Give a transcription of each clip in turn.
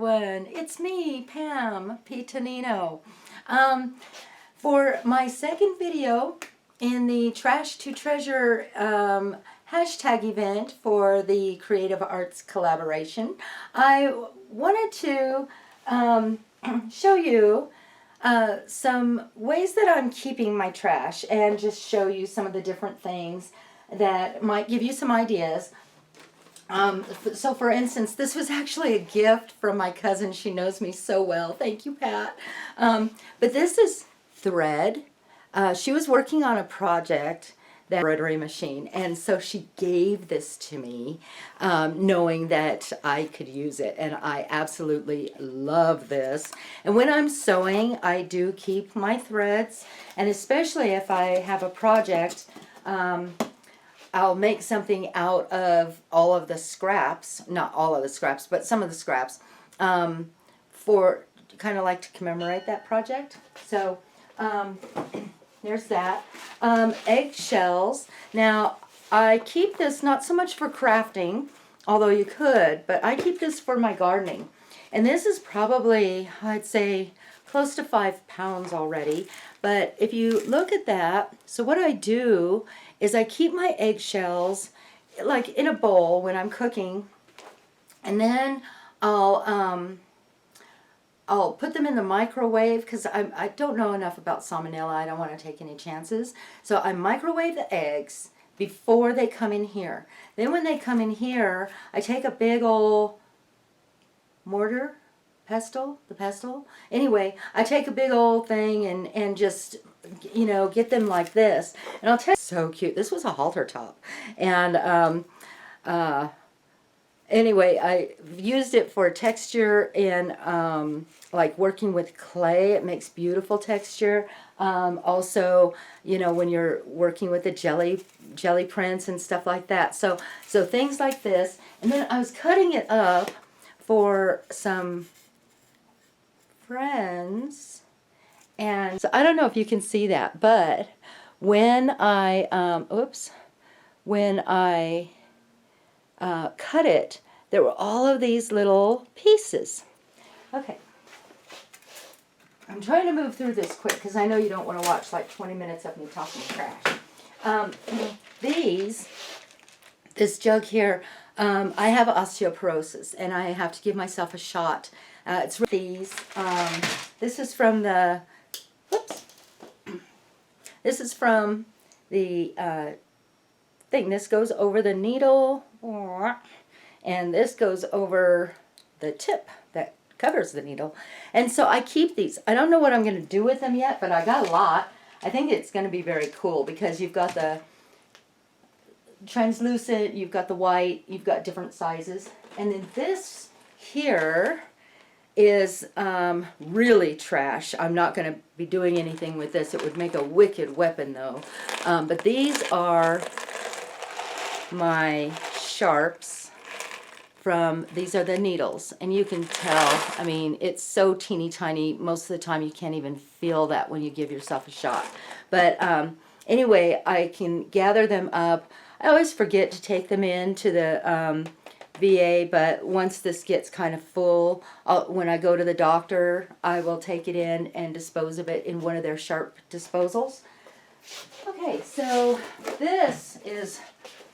everyone. It's me, Pam P. Tonino. For my second video in the Trash to Treasure hashtag event for the Creative Arts Collaboration, I wanted to show you some ways that I'm keeping my trash and just show you some of the different things that might give you some ideas. So for instance, this was actually a gift from my cousin. She knows me so well. Thank you, Pat. But this is thread. She was working on a project, that embroidery machine, and so she gave this to me, knowing that I could use it, and I absolutely love this. And when I'm sewing, I do keep my threads, and especially if I have a project, I'll make something out of all of the scraps, not all of the scraps, but some of the scraps, for kind of like to commemorate that project. So there's that. Eggshells. Now, I keep this not so much for crafting, although you could, but I keep this for my gardening. And this is probably, I'd say, close to 5 pounds already. But if you look at that, so what I do is I keep my eggshells like in a bowl when I'm cooking, and then I'll put them in the microwave because I don't know enough about salmonella. I don't want to take any chances. So I microwave the eggs before they come in here. Then when they come in here, I take a big old mortar, pestle. Anyway, I take a big old thing and just, you know, get them like this. And I'll tell you, so cute. This was a halter top. And anyway, I used it for texture and like working with clay. It makes beautiful texture. Also, you know, when you're working with the jelly prints and stuff like that. So things like this. And then I was cutting it up for some friends, and so I don't know if you can see that, but when I cut it, there were all of these little pieces. Okay, I'm trying to move through this quick because I know you don't want to watch like 20 minutes of me talking trash. This jug here, I have osteoporosis and I have to give myself a shot. It's these. This is from the, this is from the thing. This goes over the needle, and this goes over the tip that covers the needle. And so I keep these. I don't know what I'm going to do with them yet, but I got a lot. I think it's going to be very cool because you've got the translucent, you've got the white, you've got different sizes. And then this here is really trash. I'm not going to be doing anything with this. It would make a wicked weapon though. But these are my sharps from, these are the needles. And you can tell, I mean, it's so teeny tiny. Most of the time you can't even feel that when you give yourself a shot. But anyway, I can gather them up. I always forget to take them into the VA, but once this gets kind of full, when I go to the doctor, I will take it in and dispose of it in one of their sharp disposals. Okay, so this is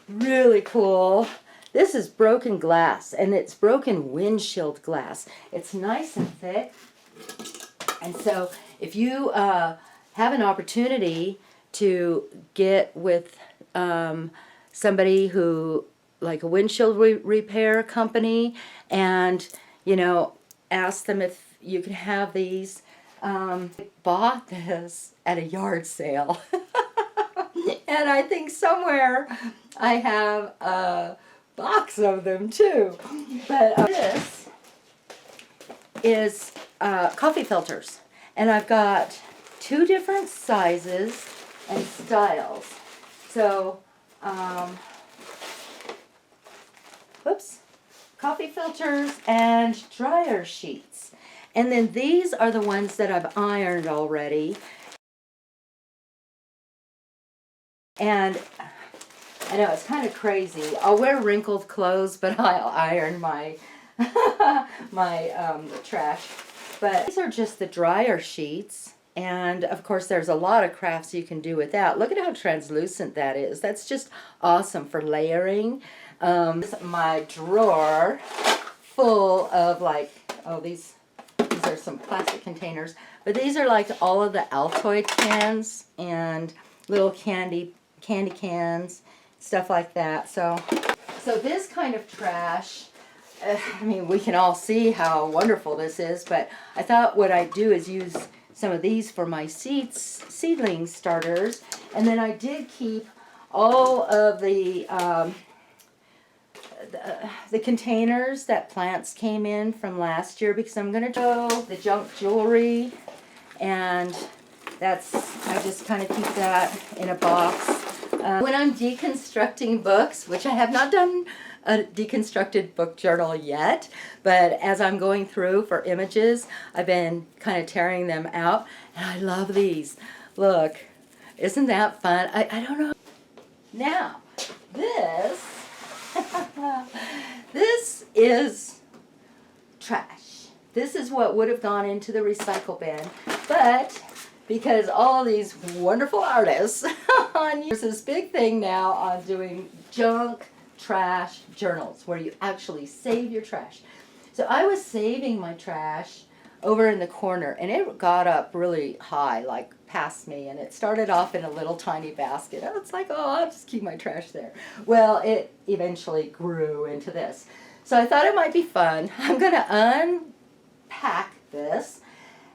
really cool. This is broken glass, and it's broken windshield glass. It's nice and thick, and so if you have an opportunity to get with somebody who, like a windshield repair company, and, you know, ask them if you can have these. I bought this at a yard sale. And I think somewhere I have a box of them too. But this is coffee filters. And I've got 2 different sizes and styles. So, coffee filters and dryer sheets. And then these are the ones that I've ironed already. And I know it's kind of crazy. I'll wear wrinkled clothes, but I'll iron my my trash. But these are just the dryer sheets. And of course there's a lot of crafts you can do with that. Look at how translucent that is. That's just awesome for layering. This is my drawer full of like, oh, these are some plastic containers. But these are like all of the Altoid cans and little candy cans, stuff like that. So this kind of trash, I mean, we can all see how wonderful this is, but I thought what I'd do is use some of these for my seedling starters. And then I did keep all of the containers that plants came in from last year, because I'm going to do the junk jewelry, and I just kind of keep that in a box. When I'm deconstructing books, which I have not done a deconstructed book journal yet, but as I'm going through for images, I've been kind of tearing them out, and I love these. Look, isn't that fun? I don't know. Now, this this is trash. This is what would have gone into the recycle bin, but because all these wonderful artists, there's this big thing now on doing junk trash journals where you actually save your trash. So I was saving my trash over in the corner, and it got up really high, like past me, and it started off in a little tiny basket. I was like, oh, I'll just keep my trash there. Well, it eventually grew into this. So I thought it might be fun. I'm going to unpack this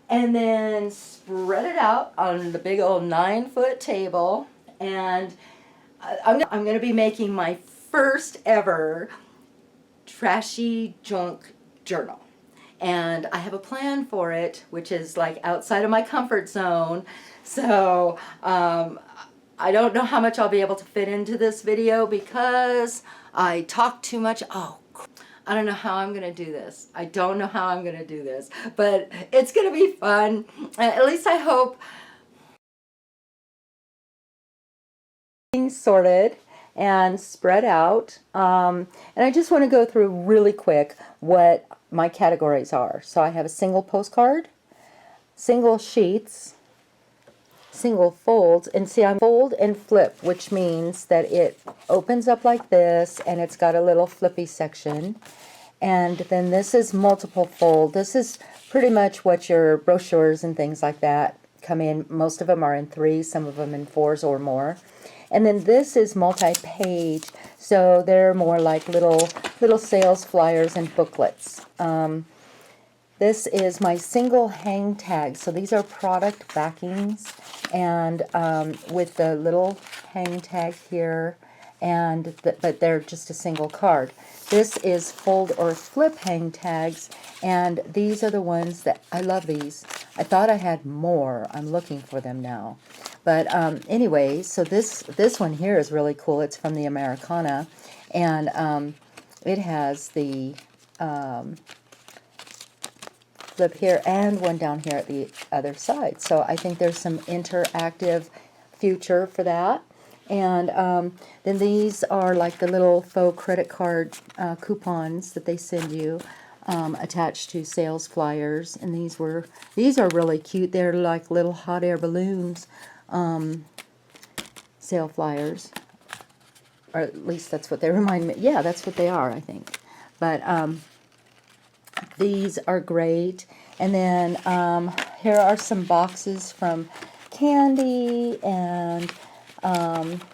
and then spread it out on the big old 9-foot table, and I'm going to be making my first ever trashy junk journal. And I have a plan for it, which is like outside of my comfort zone. So I don't know how much I'll be able to fit into this video because I talk too much. Oh, I don't know how I'm going to do this. I don't know how I'm going to do this, but it's going to be fun. At least I hope. Things sorted and spread out. And I just want to go through really quick what my categories are. So I have a single postcard, single sheets, single folds, and see, I'm fold and flip, which means that it opens up like this and it's got a little flippy section. And then this is multiple fold. This is pretty much what your brochures and things like that come in. Most of them are in 3s, some of them in 4s or more. And then this is multi-page, so they're more like little sales flyers and booklets. This is my single hang tag. So these are product backings, and with the little hang tag here, and but they're just a single card. This is fold or flip hang tags, and these are the ones that I love. These I thought I had more. I'm looking for them now. But anyway, so this one here is really cool. It's from the Americana, and it has the flip here and one down here at the other side. So I think there's some interactive future for that. And then these are like the little faux credit card coupons that they send you attached to sales flyers. And these are really cute. They're like little hot air balloons. Sale flyers, or at least that's what they remind me. Yeah, that's what they are, I think. But these are great. And then here are some boxes from Candy and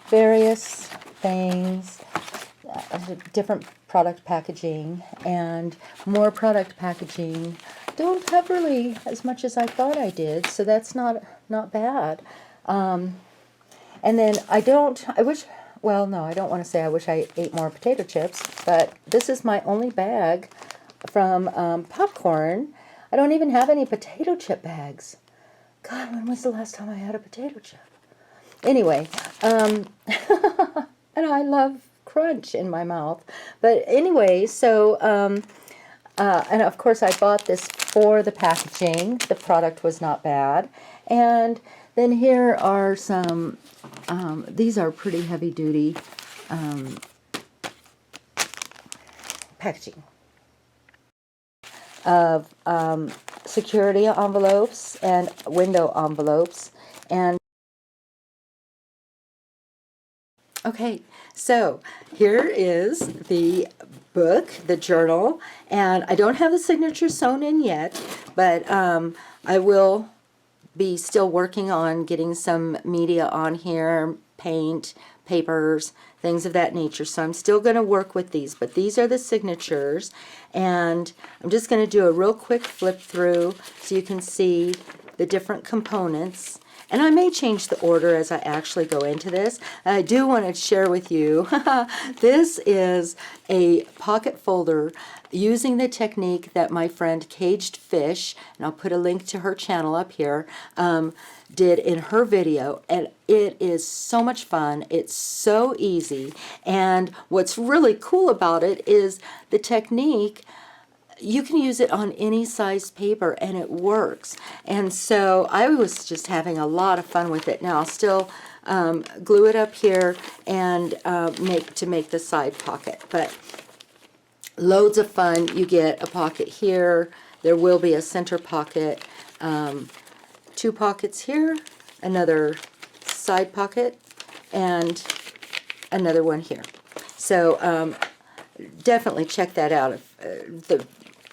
various things, different product packaging, and more product packaging. Don't have really as much as I thought I did, so that's not bad. And then I wish, well, no, I don't want to say I wish I ate more potato chips, but this is my only bag from popcorn. I don't even have any potato chip bags. God, when was the last time I had a potato chip? Anyway, and I love crunch in my mouth. But anyway, so, and of course I bought this for the packaging. The product was not bad. And then here are some, these are pretty heavy duty packaging. of security envelopes and window envelopes. And okay, so here is the book, the journal, and I don't have the signature sewn in yet, but I will be still working on getting some media on here, paint, papers, things of that nature. So I'm still going to work with these, but these are the signatures, and I'm just going to do a real quick flip through so you can see the different components. And I may change the order as I actually go into this. I do want to share with you, this is a pocket folder using the technique that my friend Caged Fish, and I'll put a link to her channel up here, did in her video, and it is so much fun. It's so easy, and what's really cool about it is the technique. You can use it on any size paper and it works. And so I was just having a lot of fun with it. Now I'll still glue it up here and make the side pocket. But loads of fun. You get a pocket here. There will be a center pocket. 2 pockets here, another side pocket, and another one here. So definitely check that out.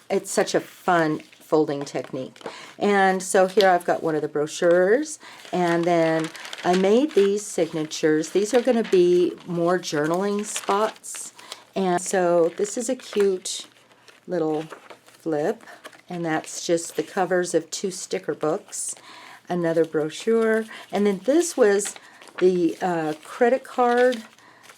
It's such a fun folding technique. And so here I've got one of the brochures, and then I made these signatures. These are going to be more journaling spots. And so this is a cute little flip, and that's just the covers of 2 sticker books, another brochure, and then this was the credit card,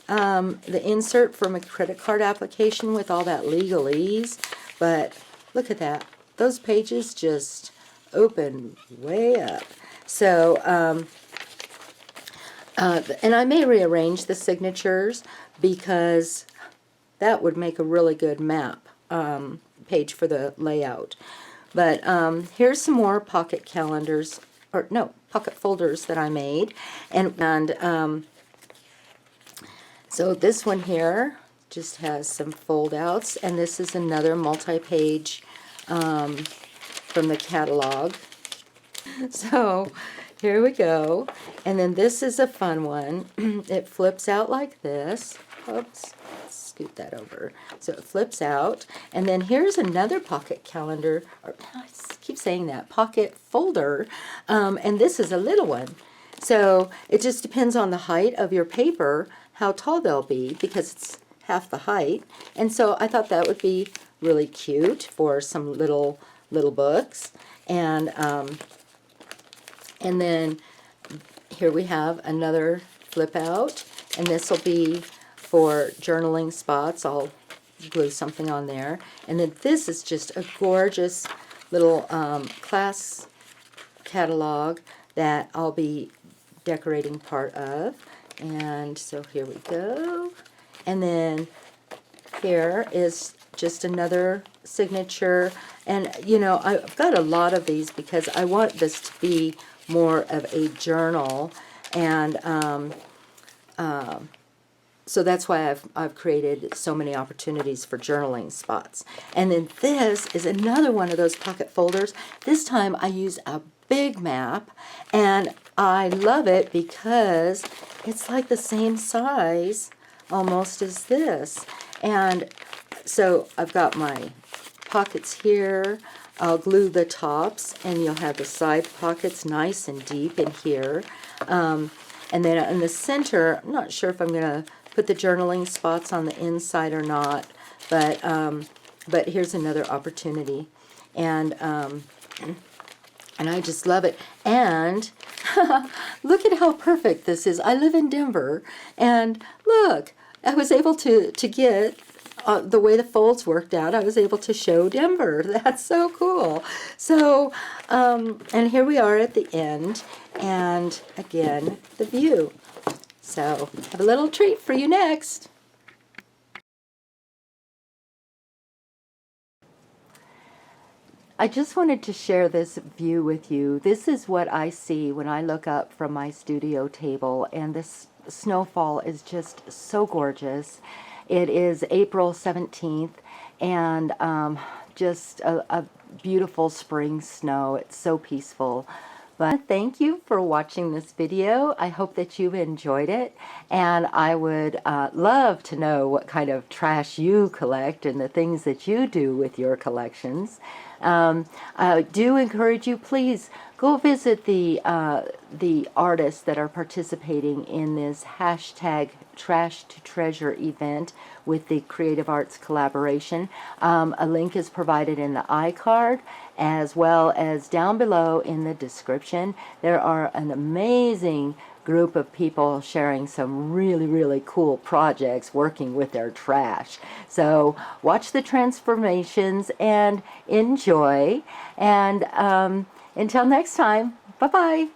the insert from a credit card application with all that legalese. But look at that. Those pages just open way up. So, and I may rearrange the signatures because that would make a really good map page for the layout. But here's some more pocket calendars, or no, pocket folders that I made. And so this one here just has some fold outs, and this is another multi-page from the catalog. So here we go, and then this is a fun one. It flips out like this. Oops, scoot that over. So it flips out, and then here's another pocket calendar, or I keep saying that, pocket folder, and this is a little one. So it just depends on the height of your paper, how tall they'll be, because it's half the height. And so I thought that would be really cute for some little books. And then here we have another flip out, and this will be for journaling spots. I'll glue something on there. And then this is just a gorgeous little class catalog that I'll be decorating part of. And so here we go. And then here is just another signature. And you know, I've got a lot of these because I want this to be more of a journal, and so that's why I've created so many opportunities for journaling spots. And then this is another one of those pocket folders. This time I use a big map, and I love it because it's like the same size almost as this. And so I've got my pockets here. I'll glue the tops, and you'll have the side pockets nice and deep in here. And then in the center, I'm not sure if I'm going to put the journaling spots on the inside or not, but here's another opportunity. And I just love it. And look at how perfect this is. I live in Denver, and look, I was able to get the way the folds worked out. I was able to show Denver. That's so cool. So, and here we are at the end, and again, the view. So, have a little treat for you next. I just wanted to share this view with you. This is what I see when I look up from my studio table, and this snowfall is just so gorgeous. It is April 17th, and just a beautiful spring snow. It's so peaceful. But thank you for watching this video. I hope that you've enjoyed it, and I would love to know what kind of trash you collect and the things that you do with your collections. I do encourage you, please go visit the artists that are participating in this hashtag Trash to Treasure event with the Creative Arts Collaboration. A link is provided in the iCard, as well as down below in the description. There are an amazing group of people sharing some really cool projects working with their trash. So watch the transformations and enjoy. And until next time, bye-bye.